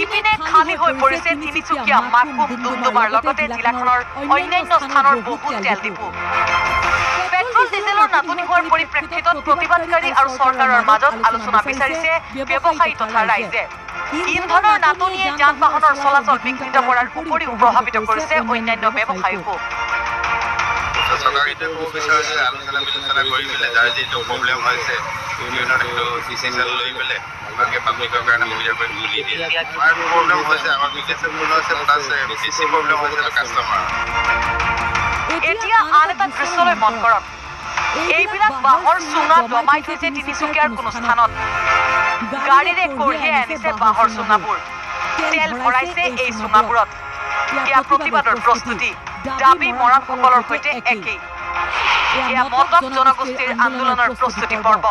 ইপিনে খালী হৈ পৰিছে তিনিচুকীয়া, মাকুম, ডুমডুমাৰ লগতে জিলাখনৰ অন্যান্য স্থানৰ বহু তেল ডিপু। পেট্ৰল ডিজেলৰ নাটনি হোৱাৰ পৰিপ্ৰেক্ষিতত প্ৰতিবাদকাৰী আৰু চৰকাৰৰ মাজত আলোচনা বিচাৰিছে ব্যৱসায়ী তথা ৰাইজে। ইন্ধনৰ নাটনিয়ে যান বাহনৰ চলাচল বিঘ্নিত কৰাৰ উপৰিও প্ৰভাৱিত কৰিছে অন্যান্য ব্যৱসায়ীকো। চৰকাৰে এইটো ক'ব বিচাৰিছে আলোচনা বিলোচনা কৰি পেলাই যাৰ যিটো প্ৰব্লেম হৈছে ইউনিয়নৰ সেইটো ডিচিশ্যন লৈ পেলাই ভালকৈ পাব্লিকৰ কাৰণে সুবিধা কৰি তুলি দিয়ে। আমাৰ প্ৰব্লেম হৈছে আমাৰ বিজনেছৰ মূল হৈছে প্লাছ বেছি প্ৰব্লেম হৈছে কাষ্টমাৰ। এতিয়া আন এটা দৃশ্যলৈ মন কৰক। এইবিলাক বাঁহৰ চুঙা দমাই থৈছে তিনিচুকীয়াৰ কোনো স্থানত। গাড়ীৰে কঢ়িয়াই আনিছে বাঁহৰ চুঙাবোৰ, তেল ভৰাইছে এই চুঙাবোৰত। এয়া প্ৰতিবাদৰ প্ৰস্তুতি, দাবী মৰাণসকলৰ সৈতে একেই। এয়া মটক জনগোষ্ঠীৰ আন্দোলনৰ প্ৰস্তুতি পৰ্ব।